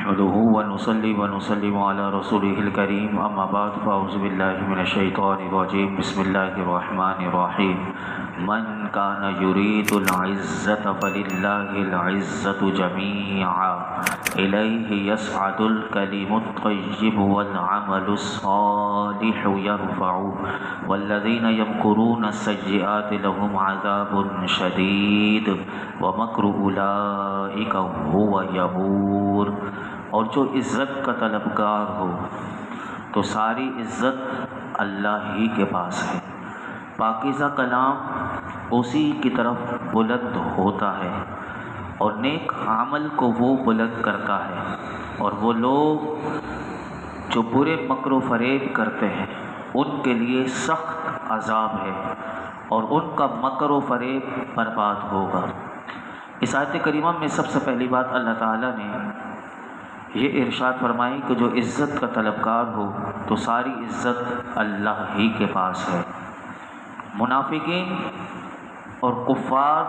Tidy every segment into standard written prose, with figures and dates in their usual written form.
نحمده ونصلي ونسلم على رسوله الكريم اما بعد فاعوذ بالله من الشيطان الرجيم بسم الله الرحمن الرحيم من كان يريد العزة فلله العزة جميعا إليه يصعد الكلم الطيب والعمل الصالح يرفعه والذين يمكرون السيئات لهم عذاب شديد ومكر أولئك هو يبور۔ اور جو عزت کا طلبگار ہو تو ساری عزت اللہ ہی کے پاس ہے۔ پاکیزہ کلام اسی کی طرف بلند ہوتا ہے اور نیک عمل کو وہ بلند کرتا ہے، اور وہ لوگ جو برے مکر و فریب کرتے ہیں ان کے لیے سخت عذاب ہے اور ان کا مکر و فریب برباد ہوگا۔ اس آیت کریمہ میں سب سے پہلی بات اللہ تعالیٰ نے یہ ارشاد فرمائی کہ جو عزت کا طلبگار ہو تو ساری عزت اللہ ہی کے پاس ہے۔ منافقین اور کفار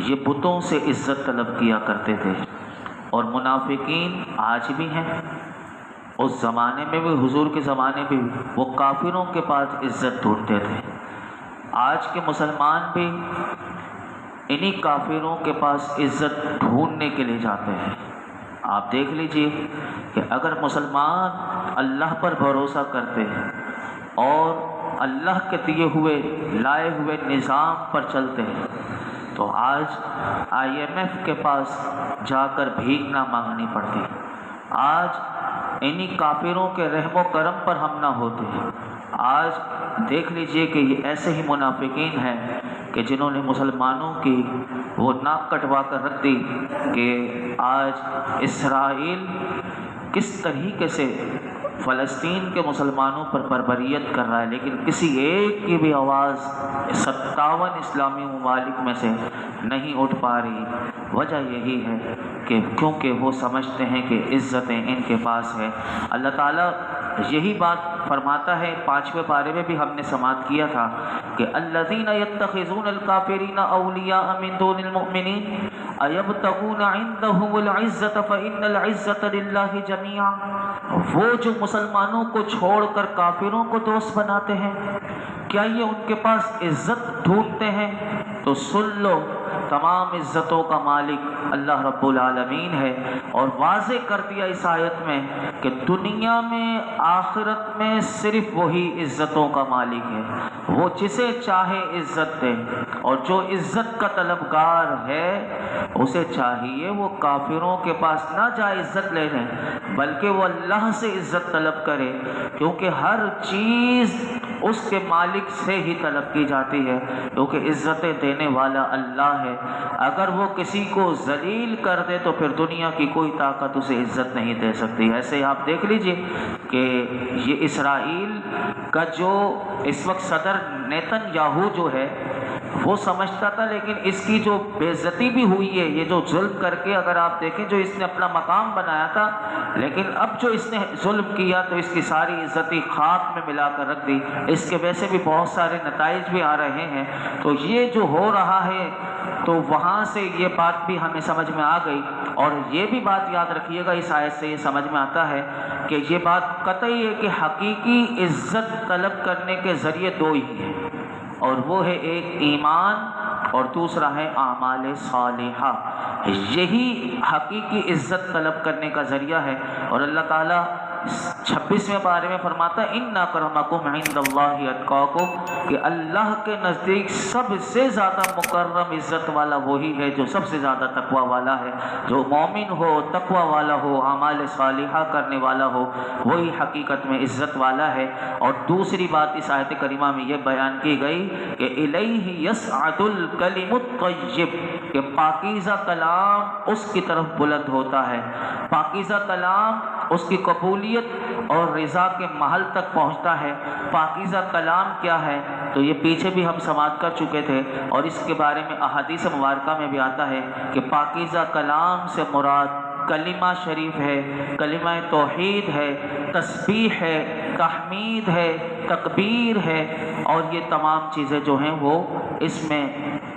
یہ بتوں سے عزت طلب کیا کرتے تھے، اور منافقین آج بھی ہیں، اس زمانے میں بھی، حضور کے زمانے میں بھی وہ کافروں کے پاس عزت ڈھونڈتے تھے۔ آج کے مسلمان بھی انہی کافروں کے پاس عزت ڈھونڈنے کے لیے جاتے ہیں۔ آپ دیکھ لیجئے کہ اگر مسلمان اللہ پر بھروسہ کرتے ہیں اور اللہ کے دیے ہوئے لائے ہوئے نظام پر چلتے ہیں تو آج IMF کے پاس جا کر بھیک نہ مانگنی پڑتی، آج انہی کافروں کے رحم و کرم پر ہم نہ ہوتے۔ آج دیکھ لیجئے کہ یہ ایسے ہی منافقین ہیں کہ جنہوں نے مسلمانوں کی وہ ناک کٹوا کر رکھ دی کہ آج اسرائیل کس طریقے سے فلسطین کے مسلمانوں پر بربریت کر رہا ہے، لیکن کسی ایک کی بھی آواز 57 اسلامی ممالک میں سے نہیں اٹھ پا رہی۔ وجہ یہی ہے کہ کیونکہ وہ سمجھتے ہیں کہ عزتیں ان کے پاس ہے۔ اللہ تعالیٰ یہی بات فرماتا ہے، 5ویں پارے میں بھی ہم نے سماعت کیا تھا کہ الذین یتخذون الکافرین اولیاء من دون المؤمنین ایبتغون عندهم العزۃ فإن العزۃ للہ جمیعا۔ وہ جو مسلمانوں کو چھوڑ کر کافروں کو دوست بناتے ہیں، کیا یہ ان کے پاس عزت ڈھونڈتے ہیں؟ تو سن لو، تمام عزتوں کا مالک اللہ رب العالمین ہے، اور واضح کر دیا اس آیت میں کہ دنیا میں آخرت میں صرف وہی عزتوں کا مالک ہے، وہ جسے چاہے عزت دے، اور جو عزت کا طلبگار ہے اسے چاہیے وہ کافروں کے پاس نہ جائے عزت لینے، بلکہ وہ اللہ سے عزت طلب کرے، کیونکہ ہر چیز اس کے مالک سے ہی طلب کی جاتی ہے، کیونکہ عزتیں دینے والا اللہ ہے۔ اگر وہ کسی کو ذلیل کر دے تو پھر دنیا کی کوئی طاقت اسے عزت نہیں دے سکتی۔ ایسے آپ دیکھ لیجئے کہ یہ اسرائیل کا جو اس وقت صدر نیتن یاہو جو ہے وہ سمجھتا تھا، لیکن اس کی جو بے عزتی بھی ہوئی ہے، یہ جو ظلم کر کے اگر آپ دیکھیں جو اس نے اپنا مقام بنایا تھا، لیکن اب جو اس نے ظلم کیا تو اس کی ساری عزتی خاک میں ملا کر رکھ دی۔ اس کے ویسے بھی بہت سارے نتائج بھی آ رہے ہیں، تو یہ جو ہو رہا ہے تو وہاں سے یہ بات بھی ہمیں سمجھ میں آ گئی، اور یہ بھی بات یاد رکھیے گا، اس آیت سے یہ سمجھ میں آتا ہے کہ یہ بات قطعی ہے کہ حقیقی عزت طلب کرنے کے ذریعے دو ہی ہیں، اور وہ ہے ایک ایمان اور دوسرا ہے اعمال صالحہ۔ یہی حقیقی عزت طلب کرنے کا ذریعہ ہے، اور اللہ تعالیٰ 26ویں پارے میں فرماتا ہے ان اکرمکم عند اللہ اتقاکم، کہ اللہ کے نزدیک سب سے زیادہ مکرم عزت والا وہی ہے جو سب سے زیادہ تقوی والا ہے۔ جو مومن ہو، تقوی والا ہو، اعمال صالحہ کرنے والا ہو، وہی حقیقت میں عزت والا ہے۔ اور دوسری بات اس آیت کریمہ میں یہ بیان کی گئی کہ الیہ یصعد الکلم الطیب، کہ پاکیزہ کلام اس کی طرف بلند ہوتا ہے، پاکیزہ کلام اس کی قبولیت اور رضا کے محل تک پہنچتا ہے۔ پاکیزہ کلام کیا ہے تو یہ پیچھے بھی ہم سماعت کر چکے تھے، اور اس کے بارے میں احادیث مبارکہ میں بھی آتا ہے کہ پاکیزہ کلام سے مراد کلمہ شریف ہے، کلمہ توحید ہے، تسبیح ہے، تحمید ہے، تکبیر ہے، اور یہ تمام چیزیں جو ہیں وہ اس میں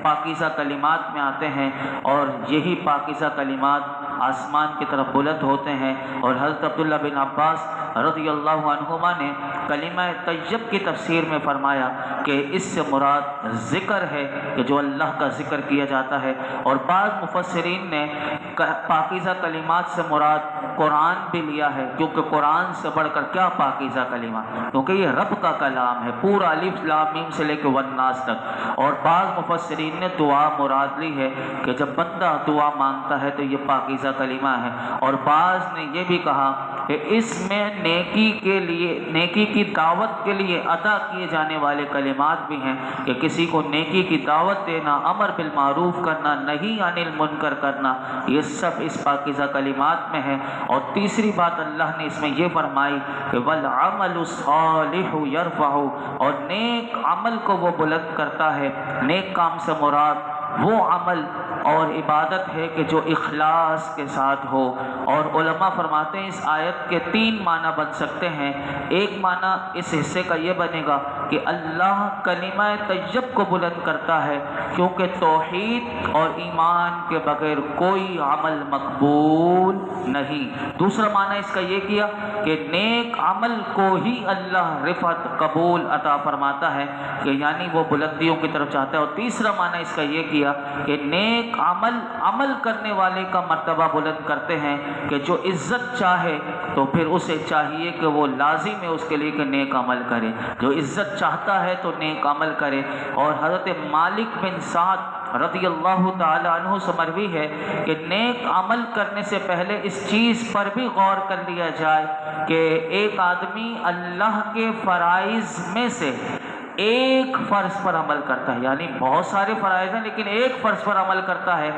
پاکیزہ کلمات میں آتے ہیں، اور یہی پاکیزہ کلمات آسمان کی طرف بلند ہوتے ہیں۔ اور حضرت عبداللہ بن عباس رضی اللہ عنہما نے کلمہ طیب کی تفسیر میں فرمایا کہ اس سے مراد ذکر ہے کہ جو اللہ کا ذکر کیا جاتا ہے، اور بعض مفسرین نے پاکیزہ کلمات سے مراد قرآن بھی لیا ہے، کیونکہ قرآن سے بڑھ کر کیا پاکیزہ کلمہ، کیونکہ یہ رب کا کلام ہے، پورا الف لام میم سے لے کے والناس تک۔ اور بعض مفسرین نے دعا مراد لی ہے کہ جب بندہ دعا مانگتا ہے تو یہ پاکیزہ کلمہ ہے، اور بعض نے یہ بھی کہا کہ اس میں نیکی کے لیے، نیکی کی دعوت کے لیے ادا کیے جانے والے کلمات بھی ہیں، کہ کسی کو نیکی کی دعوت دینا، امر بالمعروف کرنا، نہی عن المنکر کرنا، یہ سب اس پاکیزہ کلمات میں ہے۔ اور تیسری بات اللہ نے اس میں یہ فرمائی کہ والعمل الصالح یرفع، اور نیک عمل کو وہ بلند کرتا ہے۔ نیک کام سے مراد وہ عمل اور عبادت ہے کہ جو اخلاص کے ساتھ ہو۔ اور علماء فرماتے ہیں اس آیت کے 3 معنی بن سکتے ہیں۔ ایک معنی اس حصے کا یہ بنے گا کہ اللہ کلمہ طیب کو بلند کرتا ہے کیونکہ توحید اور ایمان کے بغیر کوئی عمل مقبول نہیں۔ دوسرا معنی اس کا یہ کیا کہ نیک عمل کو ہی اللہ رفعت قبول عطا فرماتا ہے، کہ یعنی وہ بلندیوں کی طرف چاہتا ہے۔ اور تیسرا معنی اس کا یہ کیا کہ نیک عمل کرنے والے کا مرتبہ بلند کرتے ہیں، کہ جو عزت چاہے تو پھر اسے چاہیے کہ وہ لازم ہے اس کے لیے کہ نیک عمل کرے، جو عزت چاہتا ہے تو نیک عمل کرے۔ اور حضرت مالک بن سعد رضی اللہ تعالی عنہ سے مروی ہے کہ نیک عمل کرنے سے پہلے اس چیز پر بھی غور کر لیا جائے کہ ایک آدمی اللہ کے فرائض میں سے ایک فرض پر عمل کرتا ہے، یعنی بہت سارے فرائض ہیں لیکن ایک فرض پر عمل کرتا ہے،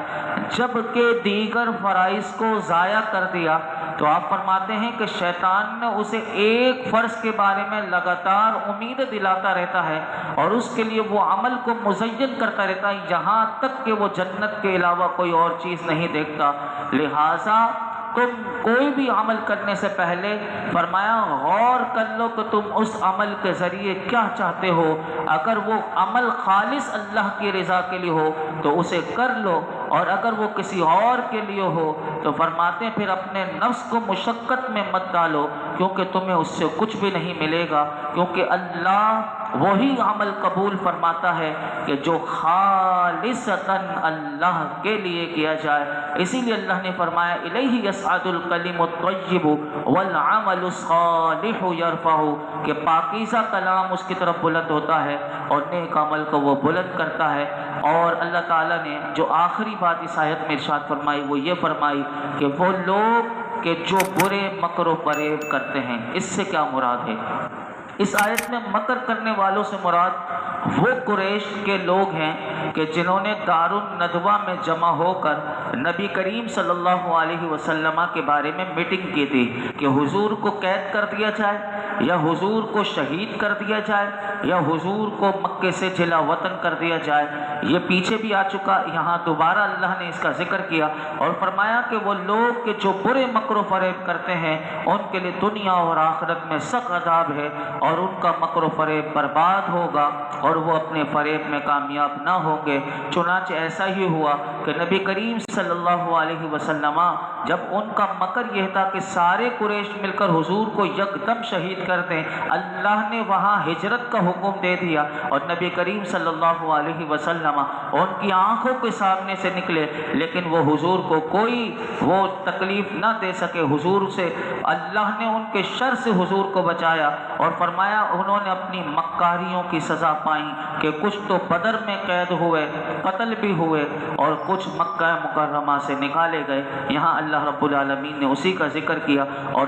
جبکہ دیگر فرائض کو ضائع کر دیا تو آپ فرماتے ہیں کہ شیطان نے اسے ایک فرض کے بارے میں لگاتار امید دلاتا رہتا ہے اور اس کے لیے وہ عمل کو مزین کرتا رہتا ہے یہاں تک کہ وہ جنت کے علاوہ کوئی اور چیز نہیں دیکھتا۔ لہٰذا تم کوئی بھی عمل کرنے سے پہلے فرمایا غور کر لو کہ تم اس عمل کے ذریعے کیا چاہتے ہو۔ اگر وہ عمل خالص اللہ کی رضا کے لیے ہو تو اسے کر لو، اور اگر وہ کسی اور کے لیے ہو تو فرماتے ہیں پھر اپنے نفس کو مشقت میں مت ڈالو، کیونکہ تمہیں اس سے کچھ بھی نہیں ملے گا، کیونکہ اللہ وہی عمل قبول فرماتا ہے کہ جو خالصتاً اللہ کے لیے کیا جائے۔ اسی لیے اللہ نے فرمایا الیہ یصعد الکلم الطیب والعمل الصالح یرفع، کہ پاکیزہ کلام اس کی طرف بلند ہوتا ہے اور نیک عمل کو وہ بلند کرتا ہے۔ اور اللہ تعالیٰ نے جو آخری بات اس آیت میں ارشاد فرمائی وہ یہ فرمائی کہ وہ لوگ کہ جو برے مکر و فریب کرتے ہیں، اس سے کیا مراد ہے؟ اس آیت میں مکر کرنے والوں سے مراد وہ قریش کے لوگ ہیں کہ جنہوں نے دار الندوہ میں جمع ہو کر نبی کریم صلی اللہ علیہ وسلم کے بارے میں میٹنگ کی تھی کہ حضور کو قید کر دیا جائے، یا حضور کو شہید کر دیا جائے، یا حضور کو مکے سے جلا وطن کر دیا جائے۔ یہ پیچھے بھی آ چکا، یہاں دوبارہ اللہ نے اس کا ذکر کیا اور فرمایا کہ وہ لوگ کہ جو برے مکر و فریب کرتے ہیں ان کے لیے دنیا اور آخرت میں سخت عذاب ہے، اور ان کا مکر و فریب برباد ہوگا اور وہ اپنے فریب میں کامیاب نہ ہوں گے۔ چنانچہ ایسا ہی ہوا کہ نبی کریم صلی اللہ علیہ وسلم جب ان کا مکر یہ تھا کہ سارے قریش مل کر حضور کو یکدم شہید کر دیں، اللہ نے وہاں ہجرت کا حکم دے دیا اور نبی کریم صلی اللہ علیہ وسلم ان کی آنکھوں کے سامنے سے نکلے، لیکن وہ حضور کو کوئی وہ تکلیف نہ دے سکے۔ حضور سے اللہ نے ان کے شر سے حضور کو بچایا، اور فرمایا انہوں نے اپنی مکاریوں کی سزا پائیں کہ کچھ تو بدر میں قید ہوئے، قتل بھی ہوئے، اور کچھ مکہ مکرمہ سے نکالے گئے۔ یہاں اللہ رب العالمین نے اسی کا ذکر کیا، اور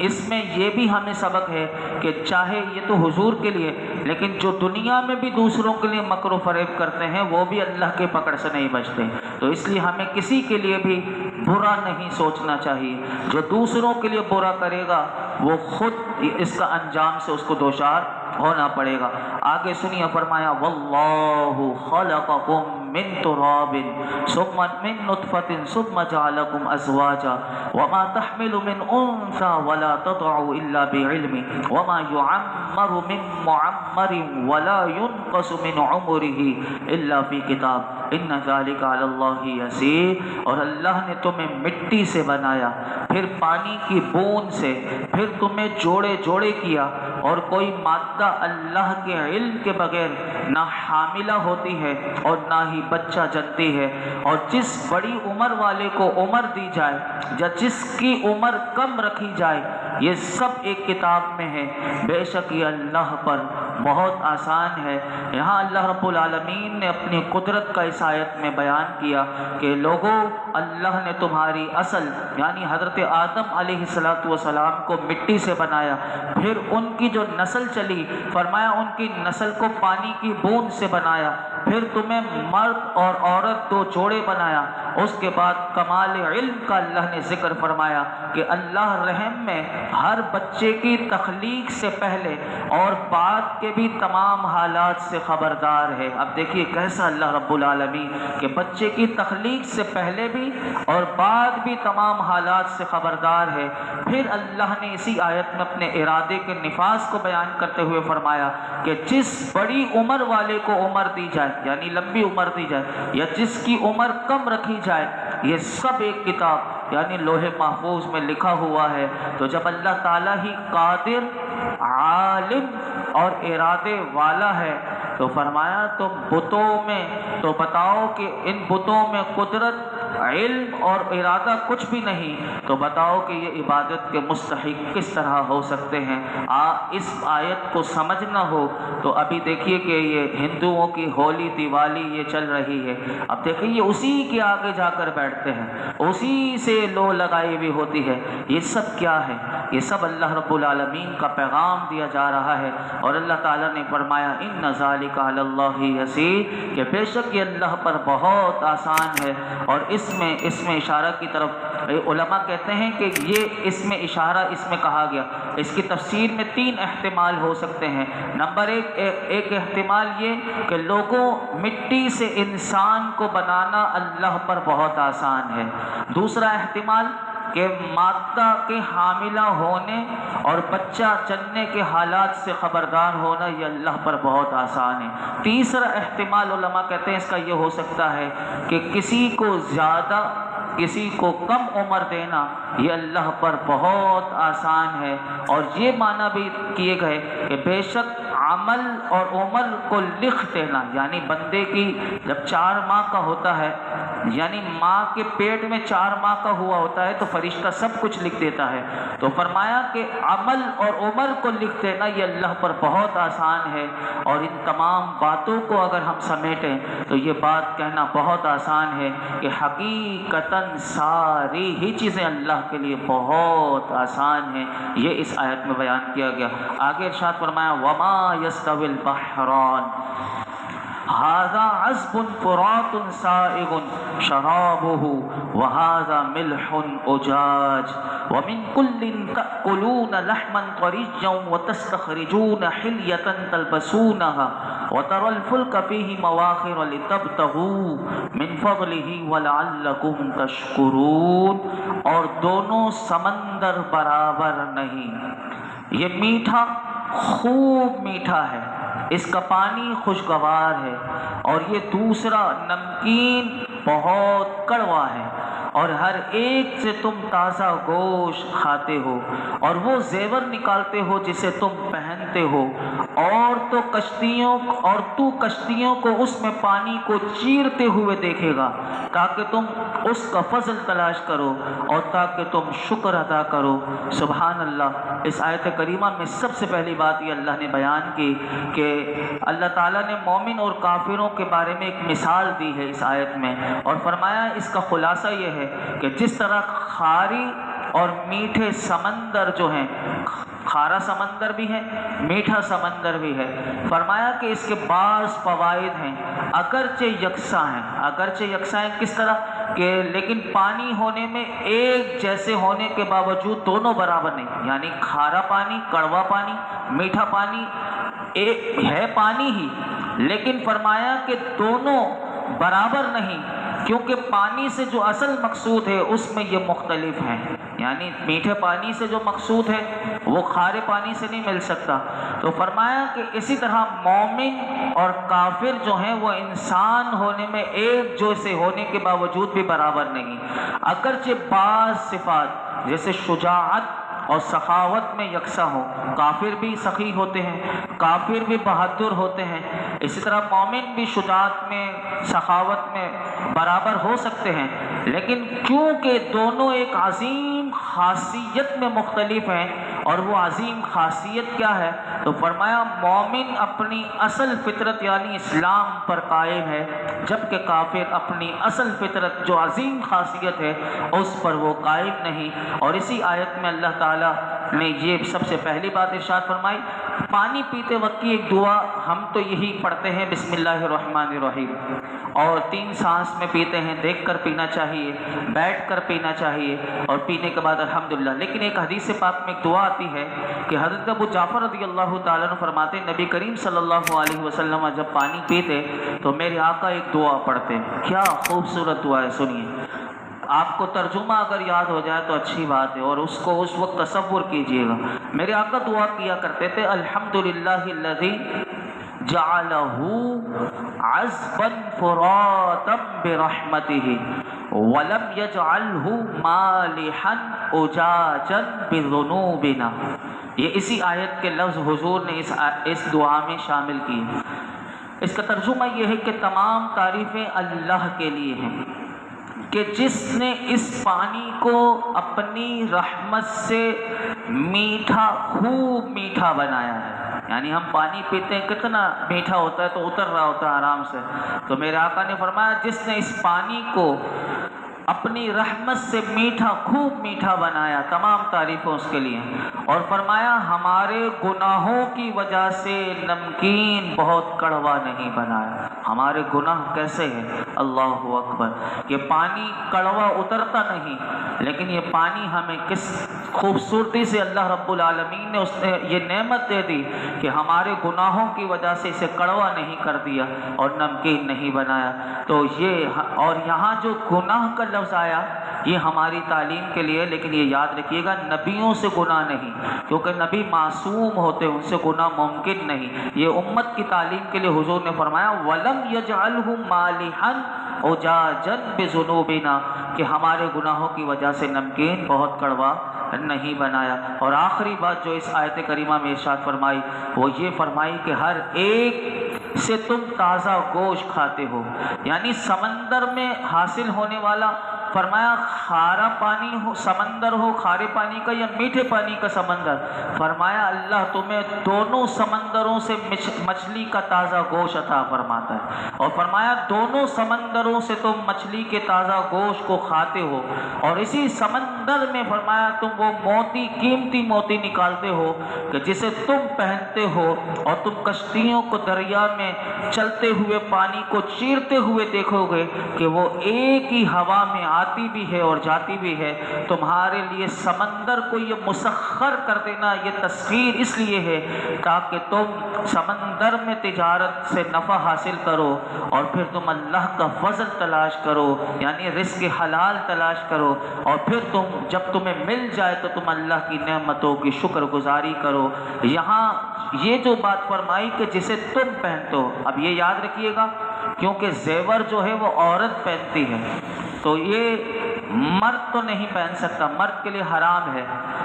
اس میں یہ بھی ہمیں سبق ہے کہ چاہے یہ تو حضور کے لیے، لیکن جو دنیا میں بھی دوسروں کے لیے مکر و فریب کرتے ہیں وہ بھی اللہ کے پکڑ سے نہیں بچتے۔ تو اس لیے ہمیں کسی کے لیے بھی برا نہیں سوچنا چاہیے، جو دوسروں کے لیے برا کرے گا وہ خود اس کا انجام سے اس کو دوچار ہونا پڑے گا۔ آگے سنیے، فرمایا واللہ خلقکم من تراب ثم من نطفة ثم جعلكم ازواجا وما تحمل من انثى ولا تضع الا بعلمه وما يعمر من معمر ولا ينقص من عمره الا في كتاب۔ ان ذالک علی اللہ یسیر، اور اللہ نے تمہیں مٹی سے بنایا، پھر پانی کی بوند سے، پھر تمہیں جوڑے جوڑے کیا، اور کوئی مادہ اللہ کے علم کے بغیر نہ حاملہ ہوتی ہے اور نہ ہی بچہ جنتی ہے، اور جس بڑی عمر والے کو عمر دی جائے یا جس کی عمر کم رکھی جائے، یہ سب ایک کتاب میں ہے، بے شک یہ اللہ پر بہت آسان ہے۔ یہاں اللہ رب العالمین نے اپنی قدرت کا اس آیت میں بیان کیا کہ لوگوں، اللہ نے تمہاری اصل یعنی حضرت آدم علیہ السلام کو مٹی سے بنایا، پھر ان کی جو نسل چلی، فرمایا ان کی نسل کو پانی کی بوند سے بنایا، پھر تمہیں مرد اور عورت دو جوڑے بنایا، اس کے بعد کمال علم کا اللہ نے ذکر فرمایا کہ اللہ رحم میں ہر بچے کی تخلیق سے پہلے اور بعد کے بھی تمام حالات سے خبردار ہے۔ اب دیکھیے کیسا اللہ رب العالمین کہ بچے کی تخلیق سے پہلے بھی اور بعد بھی تمام حالات سے خبردار ہے۔ پھر اللہ نے اسی آیت میں اپنے ارادے کے نفاذ کو بیان کرتے ہوئے فرمایا کہ جس بڑی عمر والے کو عمر دی جائے یعنی لمبی عمر دی جائے یا جس کی عمر کم رکھی جائے، یہ سب ایک کتاب یعنی لوح محفوظ میں لکھا ہوا ہے۔ تو جب اللہ تعالیٰ ہی قادر، عالم اور ارادے والا ہے تو فرمایا تم بتوں میں تو بتاؤ کہ ان بتوں میں قدرت، علم اور ارادہ کچھ بھی نہیں، تو بتاؤ کہ یہ عبادت کے مستحق کس طرح ہو سکتے ہیں۔ اس آیت کو سمجھنا ہو تو ابھی دیکھیے کہ یہ ہندوؤں کی ہولی دیوالی یہ چل رہی ہے، اب دیکھیے یہ اسی کے آگے جا کر بیٹھتے ہیں، اسی سے لو لگائی بھی ہوتی ہے۔ یہ سب کیا ہے؟ یہ سب اللہ رب العالمین کا پیغام دیا جا رہا ہے، اور اللہ تعالیٰ نے فرمایا ان ذالک علی اللہ یسیر، کہ بے شک یہ اللہ پر بہت آسان ہے۔ اور اس میں اشارہ کی طرف علماء کہتے ہیں کہ یہ اس میں اشارہ اس میں کہا گیا، اس کی تفسیر میں 3 احتمال ہو سکتے ہیں۔ نمبر ایک احتمال یہ کہ لوگوں، مٹی سے انسان کو بنانا اللہ پر بہت آسان ہے۔ دوسرا احتمال کہ مادہ کے حاملہ ہونے اور بچہ جننے کے حالات سے خبردار ہونا یہ اللہ پر بہت آسان ہے۔ تیسرا احتمال علماء کہتے ہیں اس کا یہ ہو سکتا ہے کہ کسی کو زیادہ کسی کو کم عمر دینا یہ اللہ پر بہت آسان ہے، اور یہ معنی بھی کیے گئے کہ بے شک عمل اور عمر کو لکھ دینا، یعنی بندے کی جب 4 ماہ کا ہوتا ہے، یعنی ماں کے پیٹ میں 4 ماہ کا ہوا ہوتا ہے تو فرشتہ سب کچھ لکھ دیتا ہے، تو فرمایا کہ عمل اور عمر کو لکھ دینا یہ اللہ پر بہت آسان ہے۔ اور ان تمام باتوں کو اگر ہم سمیٹیں تو یہ بات کہنا بہت آسان ہے کہ حقیقتاً ساری ہی چیزیں اللہ کے لیے بہت آسان ہیں۔ یہ اس آیت میں بیان کیا گیا۔ آگے ارشاد فرمایا وما يستوي البحران هذا عذب فرات سائغ شرابه وهذا ملح أجاج ومن كل تأكلون لحما طريا وتستخرجون حلية تلبسونها وترى الفلك فيه مواخر لتبتغوا من فضله ولعلكم تشكرون، اور دونوں سمندر برابر نہیں، یہ میٹھا خوب میٹھا ہے، اس کا پانی خوشگوار ہے، اور یہ دوسرا نمکین بہت کڑوا ہے، اور ہر ایک سے تم تازہ گوشت کھاتے ہو اور وہ زیور نکالتے ہو جسے تم پہنتے ہو، اور تو کشتیوں کو اس میں پانی کو چیرتے ہوئے دیکھے گا تاکہ تم اس کا فضل تلاش کرو اور تاکہ تم شکر ادا کرو۔ سبحان اللہ۔ اس آیت کریمہ میں سب سے پہلی بات یہ اللہ نے بیان کی کہ اللہ تعالیٰ نے مومن اور کافروں کے بارے میں ایک مثال دی ہے اس آیت میں، اور فرمایا اس کا خلاصہ یہ ہے کہ جس طرح کھاری اور میٹھے سمندر جو ہیں، کھارا سمندر بھی ہے، میٹھا سمندر بھی ہے، فرمایا کہ اس کے بعض فوائد ہیں، اگرچہ یکساں ہیں کس طرح کہ لیکن پانی ہونے میں ایک جیسے ہونے کے باوجود دونوں برابر نہیں، یعنی کھارا پانی، کڑوا پانی، میٹھا پانی ایک ہے پانی ہی، لیکن فرمایا کہ دونوں برابر نہیں، کیونکہ پانی سے جو اصل مقصود ہے اس میں یہ مختلف ہیں۔ یعنی میٹھے پانی سے جو مقصود ہے وہ کھارے پانی سے نہیں مل سکتا۔ تو فرمایا کہ اسی طرح مومن اور کافر جو ہیں وہ انسان ہونے میں ایک جیسے ہونے کے باوجود بھی برابر نہیں، اگرچہ بعض صفات جیسے شجاعت اور سخاوت میں یکساں ہو، کافر بھی سخی ہوتے ہیں، کافر بھی بہادر ہوتے ہیں، اسی طرح مومن بھی شجاعت میں سخاوت میں برابر ہو سکتے ہیں، لیکن کیونکہ دونوں ایک عظیم خاصیت میں مختلف ہیں، اور وہ عظیم خاصیت کیا ہے؟ تو فرمایا مومن اپنی اصل فطرت یعنی اسلام پر قائم ہے، جبکہ کافر اپنی اصل فطرت جو عظیم خاصیت ہے اس پر وہ قائم نہیں۔ اور اسی آیت میں اللہ تعالیٰ نے یہ سب سے پہلی بات ارشاد فرمائی، پانی پیتے وقت کی ایک دعا ہم تو یہی پڑھتے ہیں بسم اللہ الرحمن الرحیم، اور 3 سانس میں پیتے ہیں، دیکھ کر پینا چاہیے، بیٹھ کر پینا چاہیے، اور پینے کے بعد الحمدللہ۔ لیکن ایک حدیث پاک میں ایک دعا آتی ہے کہ حضرت ابو جعفر رضی اللہ تعالیٰ عنہ فرماتے ہیں نبی کریم صلی اللہ علیہ وسلم جب پانی پیتے تو میرے آقا ایک دعا پڑھتے، کیا خوبصورت دعا ہے، سنیے۔ آپ کو ترجمہ اگر یاد ہو جائے تو اچھی بات ہے، اور اس کو اس وقت تصور کیجئے گا۔ میرے آقا دعا کیا کرتے تھے، الحمدللہ الذی جعلہ عذبا فراتا برحمتہ ولم یجعلہ مالحا اجاجا بذنوبنا۔ یہ اسی آیت کے لفظ حضور نے اس دعا میں شامل کی۔ اس کا ترجمہ یہ ہے کہ تمام تعریفیں اللہ کے لیے ہیں کہ جس نے اس پانی کو اپنی رحمت سے میٹھا، خوب میٹھا بنایا ہے۔ یعنی ہم پانی پیتے ہیں کتنا میٹھا ہوتا ہے تو اتر رہا ہوتا ہے آرام سے، تو میرے آقا نے فرمایا جس نے اس پانی کو اپنی رحمت سے میٹھا، خوب میٹھا بنایا، تمام تعریفیں اس کے لیے۔ اور فرمایا ہمارے گناہوں کی وجہ سے نمکین بہت کڑوا نہیں بنایا۔ ہمارے گناہ کیسے ہیں؟ اللہ اکبر! یہ پانی کڑوا اترتا نہیں، لیکن یہ پانی ہمیں کس خوبصورتی سے اللہ رب العالمین نے اس نے یہ نعمت دے دی کہ ہمارے گناہوں کی وجہ سے اسے کڑوا نہیں کر دیا اور نمکین نہیں بنایا۔ تو یہ، اور یہاں جو گناہ کا لفظ آیا یہ ہماری تعلیم کے لیے، لیکن یہ یاد رکھیے گا نبیوں سے گناہ نہیں، کیونکہ نبی معصوم ہوتے، ان سے گناہ ممکن نہیں۔ یہ امت کی تعلیم کے لیے حضور نے فرمایا وَلَمْ يَجْعَلْهُ مَالِحًا اُجَاجًا بِذُنُوبِنَا، کہ ہمارے گناہوں کی وجہ سے نمکین بہت کڑوا نہیں بنایا۔ اور آخری بات جو اس آیت کریمہ میں ارشاد فرمائی وہ یہ فرمائی کہ ہر ایک سے تم تازہ گوشت کھاتے ہو، یعنی سمندر میں حاصل ہونے والا، فرمایا کھارا پانی ہو سمندر ہو، کھارے پانی کا یا میٹھے پانی کا سمندر، فرمایا اللہ تمہیں دونوں سمندروں سے مچھلی کا تازہ گوشت عطا فرماتا ہے، اور فرمایا دونوں سمندروں سے تم مچھلی کے تازہ گوشت کو کھاتے ہو، اور اسی سمندر میں فرمایا تم وہ موتی، قیمتی موتی نکالتے ہو کہ جسے تم پہنتے ہو، اور تم کشتیوں کو دریا میں چلتے ہوئے پانی کو چیرتے ہوئے دیکھو گے کہ وہ ایک ہی ہوا میں آتی بھی ہے اور جاتی بھی ہے۔ تمہارے لیے سمندر کو یہ مسخر کر دینا، یہ تسخیر اس لیے ہے تاکہ تم سمندر میں تجارت سے نفع حاصل کرو، اور پھر تم اللہ کا فضل تلاش کرو، یعنی رزق حلال تلاش کرو، اور پھر تم جب تمہیں مل جائے تو تم اللہ کی نعمتوں کی شکر گزاری کرو۔ یہاں یہ جو بات فرمائی کہ جسے تم پہنتے ہو، اب یہ یاد رکھیے گا کیونکہ زیور جو ہے وہ عورت پہنتی ہے، تو یہ مرد تو نہیں پہن سکتا، مرد کے لیے حرام ہے،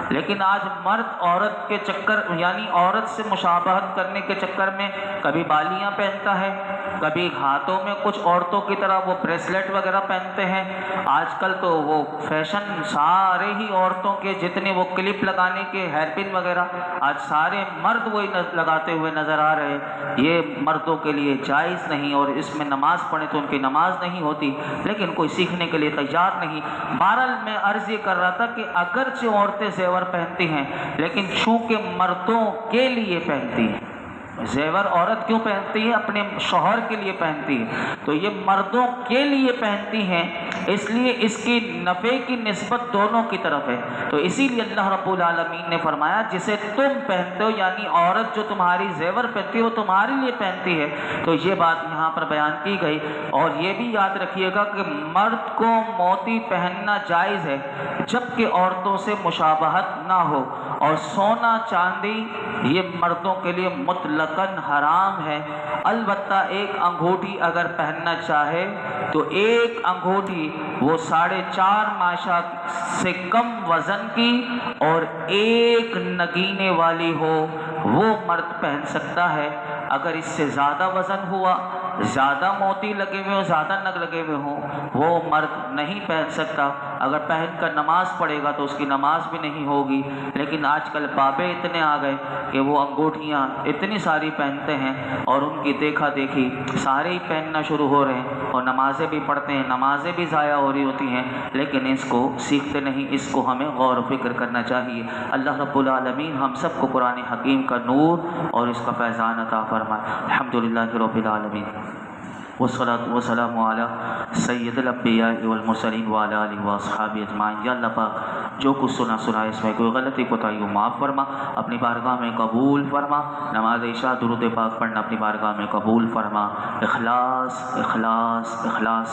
لیکن آج مرد عورت کے چکر، یعنی عورت سے مشابہت کرنے کے چکر میں کبھی بالیاں پہنتا ہے، کبھی ہاتھوں میں کچھ عورتوں کی طرح وہ بریسلیٹ وغیرہ پہنتے ہیں۔ آج کل تو وہ فیشن سارے ہی عورتوں کے جتنے وہ کلپ لگانے کے ہیئر پن وغیرہ، آج سارے مرد وہی لگاتے ہوئے نظر آ رہے ہیں۔ یہ مردوں کے لیے جائز نہیں، اور اس میں نماز پڑھیں تو ان کی نماز نہیں ہوتی، لیکن کوئی سیکھنے کے لیے تیار نہیں۔ بہرحال میں عرض یہ کر رہا تھا کہ اگرچہ عورتیں زیور پہنتی ہیں لیکن چونکہ مردوں کے لیے پہنتی ہیں۔ زیور عورت کیوں پہنتی ہے؟ اپنے شوہر کے لیے پہنتی ہے، تو یہ مردوں کے لیے پہنتی ہیں، اس لیے اس کی نفع کی نسبت دونوں کی طرف ہے۔ تو اسی لیے اللہ رب العالمین نے فرمایا جسے تم پہنتے ہو، یعنی عورت جو تمہاری زیور پہنتی ہے وہ تمہارے لیے پہنتی ہے، تو یہ بات یہاں پر بیان کی گئی۔ اور یہ بھی یاد رکھیے گا کہ مرد کو موتی پہننا جائز ہے جبکہ عورتوں سے مشابہت نہ ہو، اور سونا چاندی یہ مردوں کے لیے مطلقاً حرام ہے۔ البتہ ایک انگوٹھی اگر پہننا چاہے تو ایک انگوٹھی وہ 4.5 ماشا سے کم وزن کی اور ایک نگینے والی ہو وہ مرد پہن سکتا ہے۔ اگر اس سے زیادہ وزن ہوا، زیادہ موتی لگے ہوئے ہوں، زیادہ نگ لگے ہوئے ہوں، وہ مرد نہیں پہن سکتا۔ اگر پہن کر نماز پڑھے گا تو اس کی نماز بھی نہیں ہوگی۔ لیکن آج کل بابے اتنے آ گئے کہ وہ انگوٹھیاں اتنی ساری پہنتے ہیں اور ان کی دیکھا دیکھی سارے ہی پہننا شروع ہو رہے ہیں اور نمازیں بھی پڑھتے ہیں، نمازیں بھی ضائع ہو رہی ہوتی ہیں، لیکن اس کو سیکھتے نہیں۔ اس کو ہمیں غور و فکر کرنا چاہیے۔ اللہ رب العالمین ہم سب کو قرآن حکیم کا نور اور اس کا فیضان عطا فرمائے۔ الحمدللہ رب العالمین، والصلاۃ والسلام علی سید الانبیاء والمرسلین وعلی آلہ واصحابہ اجمعین۔ یا اللہ پاک جو کچھ سنا اس میں کوئی غلطی کوتاہی ہو معاف فرما، اپنی بارگاہ میں قبول فرما۔ نماز عشاء درود پاک پڑھنا اپنی بارگاہ میں قبول فرما۔ اخلاص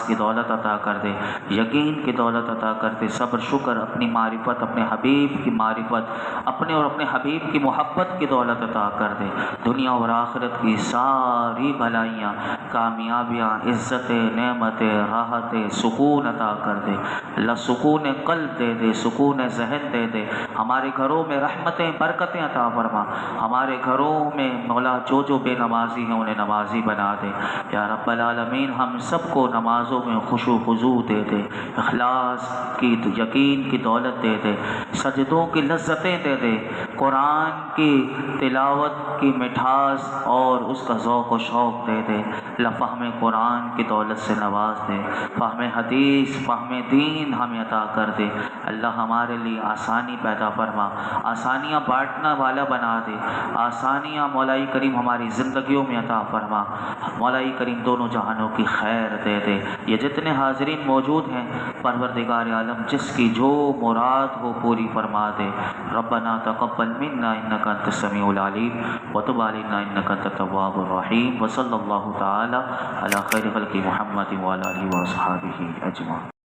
کی دولت عطا کر دے، یقین کی دولت عطا کر دے، صبر شکر، اپنی معرفت، اپنے حبیب کی معرفت، اپنے اور اپنے حبیب کی محبت کی دولت عطا کر دے۔ دنیا اور آخرت کی ساری بھلائیاں، کامیابیاں، عزت، نعمت، راحت، سکون عطا کر دے۔ اللہ سکون قلب دے دے، سکون ذہن دے دے۔ ہمارے گھروں میں رحمتیں، برکتیں عطا فرما۔ ہمارے گھروں میں مولا جو بے نمازی ہیں انہیں نمازی بنا دے۔ یا رب العالمین ہم سب کو نمازوں میں خشوع خضوع دے دے، اخلاص کی، یقین کی دولت دے دے، سجدوں کی لذتیں دے دے، قرآن کی تلاوت کی مٹھاس اور اس کا ذوق و شوق دے دے۔ فہم قرآن کی دولت سے نواز دے، فہم حدیث، فہم دین ہمیں عطا کر دے۔ اللہ ہمارے لیے آسانی پیدا فرما، آسانیاں بانٹنا والا بنا دے، آسانیاں مولائی کریم ہماری زندگیوں میں عطا فرما۔ مولائی کریم دونوں جہانوں کی خیر دے دے۔ یہ جتنے حاضرین موجود ہیں پروردگار عالم جس کی جو مراد ہو پوری فرما دے۔ ربنا تقبل منا انک انت السمیع العلیم وتب علینا انک انت التواب الرحیم، وصلی اللہ تعالی علی خیر خلق محمد وعلی آلہ وصحبہ اجمعین۔